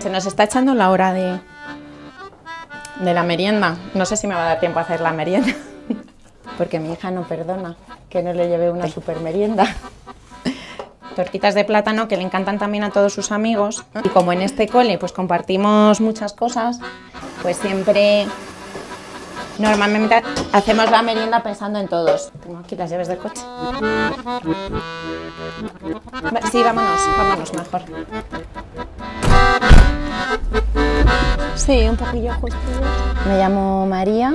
Se nos está echando la hora de la merienda. No sé si me va a dar tiempo a hacer la merienda, porque mi hija no perdona que no le lleve una super merienda. Tortitas de plátano que le encantan también a todos sus amigos. Y como en este cole pues compartimos muchas cosas, pues siempre, normalmente hacemos la merienda pensando en todos. Tengo aquí las llaves del coche. Sí, vámonos mejor. Sí, un poquillo justo. Me llamo María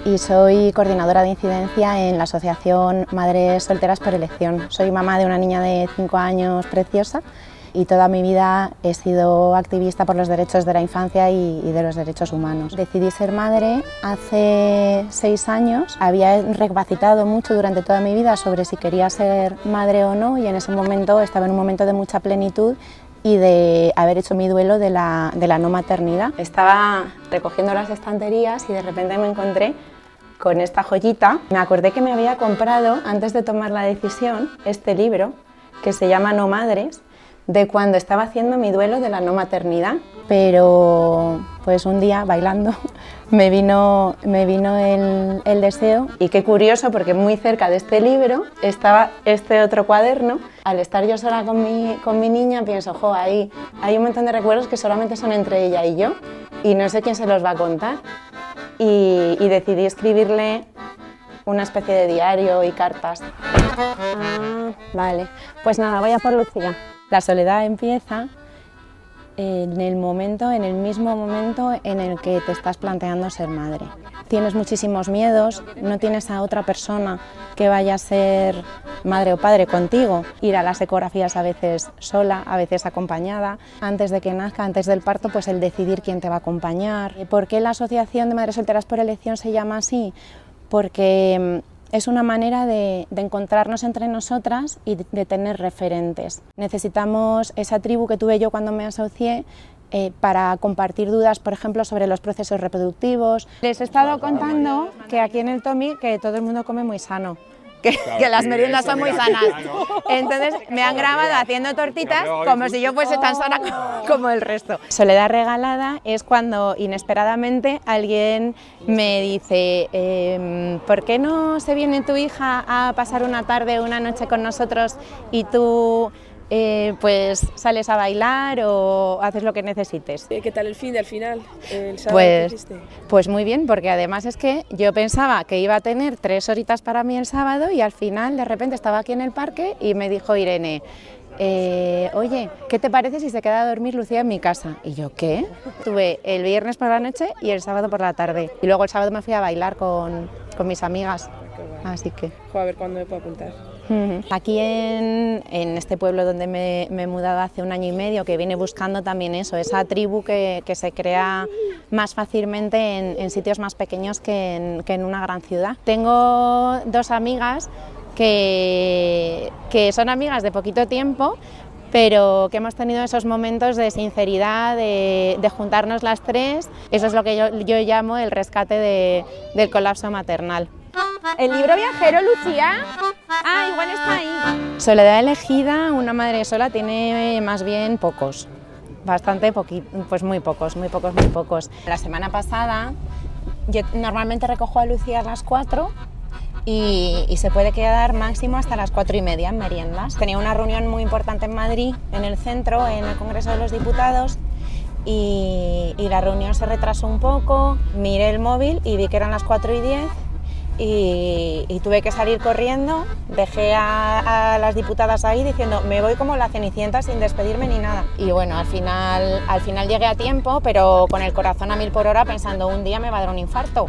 y soy coordinadora de incidencia en la asociación Madres Solteras por Elección. Soy mamá de una niña de 5 años preciosa y toda mi vida he sido activista por los derechos de la infancia y de los derechos humanos. Decidí ser madre hace 6 años. Había recapacitado mucho durante toda mi vida sobre si quería ser madre o no, y en ese momento estaba en un momento de mucha plenitud y de haber hecho mi duelo de la no maternidad. Estaba recogiendo las estanterías y de repente me encontré con esta joyita. Me acordé que me había comprado, antes de tomar la decisión, este libro que se llama No Madres, de cuando estaba haciendo mi duelo de la no maternidad. Pero pues un día, bailando, me vino el deseo. Y qué curioso, porque muy cerca de este libro estaba este otro cuaderno. Al estar yo sola con mi niña, pienso, jo, ahí hay un montón de recuerdos que solamente son entre ella y yo, y no sé quién se los va a contar. Y decidí escribirle una especie de diario y cartas. Vale, pues nada, voy a por Lucía. La soledad empieza en el mismo momento en el que te estás planteando ser madre. Tienes muchísimos miedos, no tienes a otra persona que vaya a ser madre o padre contigo. Ir a las ecografías a veces sola, a veces acompañada. Antes de que nazca, antes del parto, pues el decidir quién te va a acompañar. ¿Por qué la Asociación de Madres Solteras por Elección se llama así? Porque es una manera de encontrarnos entre nosotras y de tener referentes. Necesitamos esa tribu que tuve yo cuando me asocié para compartir dudas, por ejemplo, sobre los procesos reproductivos. Les he estado contando que aquí en el Tommy que todo el mundo come muy sano. Que las meriendas son muy sanas. Entonces me han grabado haciendo tortitas como si yo fuese tan sana como el resto. Soledad regalada es cuando inesperadamente alguien me dice ¿por qué no se viene tu hija a pasar una tarde o una noche con nosotros y tú pues sales a bailar o haces lo que necesites? ¿Qué tal el fin del final? ¿El sábado qué hiciste? Pues muy bien, porque además es que yo pensaba que iba a tener 3 horitas para mí el sábado y al final de repente estaba aquí en el parque y me dijo Irene, oye, ¿qué te parece si se queda a dormir Lucía en mi casa? Y yo, ¿qué? Tuve el viernes por la noche y el sábado por la tarde. Y luego el sábado me fui a bailar con mis amigas. Así que... A ver cuándo me puedo apuntar. Aquí en este pueblo donde me he mudado hace 1 año y medio, que vine buscando también eso, esa tribu que se crea más fácilmente en sitios más pequeños que en una gran ciudad. Tengo 2 amigas que son amigas de poquito tiempo, pero que hemos tenido esos momentos de sinceridad, de juntarnos las 3. Eso es lo que yo llamo el rescate del colapso maternal. ¿El libro viajero, Lucía? Ah, igual está ahí. Soledad elegida, una madre sola, tiene más bien pocos. Bastante poquito, pues muy pocos. La semana pasada yo normalmente recojo a Lucía a las 4 y se puede quedar máximo hasta las 4:30 en meriendas. Tenía una reunión muy importante en Madrid, en el centro, en el Congreso de los Diputados, y la reunión se retrasó un poco. Miré el móvil y vi que eran las 4:10 y tuve que salir corriendo. Dejé a las diputadas ahí diciendo me voy como la Cenicienta sin despedirme ni nada. Y bueno, al final llegué a tiempo, pero con el corazón a 1000 por hora pensando un día me va a dar un infarto.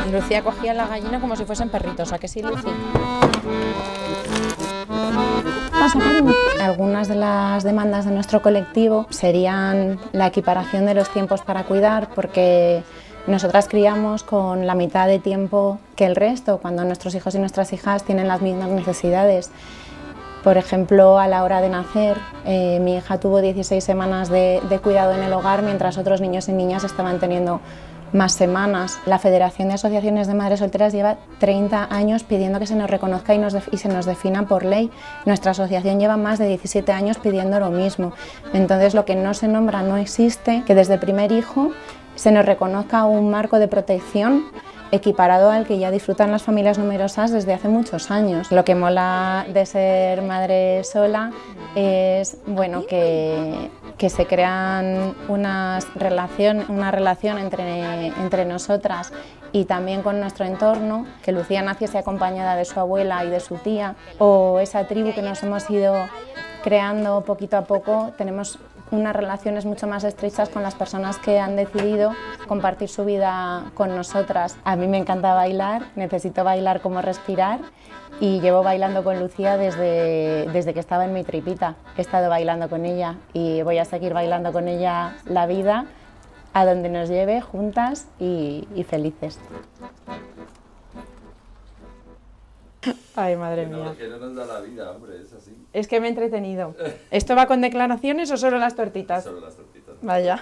Y Lucía cogía la gallina como si fuesen perritos, ¿a que sí, Lucy? Algunas de las demandas de nuestro colectivo serían la equiparación de los tiempos para cuidar, porque nosotras criamos con la mitad de tiempo que el resto, cuando nuestros hijos y nuestras hijas tienen las mismas necesidades. Por ejemplo, a la hora de nacer, mi hija tuvo 16 semanas de cuidado en el hogar, mientras otros niños y niñas estaban teniendo más semanas. La Federación de Asociaciones de Madres Solteras lleva 30 años pidiendo que se nos reconozca y se nos defina por ley. Nuestra asociación lleva más de 17 años pidiendo lo mismo. Entonces, lo que no se nombra no existe, que desde el primer hijo se nos reconozca un marco de protección equiparado al que ya disfrutan las familias numerosas desde hace muchos años. Lo que mola de ser madre sola es bueno, que se crean una relación entre nosotras y también con nuestro entorno, que Lucía naciese acompañada de su abuela y de su tía, o esa tribu que nos hemos ido creando poquito a poco. Tenemos unas relaciones mucho más estrechas con las personas que han decidido compartir su vida con nosotras. A mí me encanta bailar, necesito bailar como respirar y llevo bailando con Lucía desde que estaba en mi tripita. He estado bailando con ella y voy a seguir bailando con ella la vida a donde nos lleve, juntas y felices. Ay, madre mía. Que no nos da la vida, hombre, es así. Es que me he entretenido. ¿Esto va con declaraciones o solo las tortitas? Solo las tortitas. Vaya.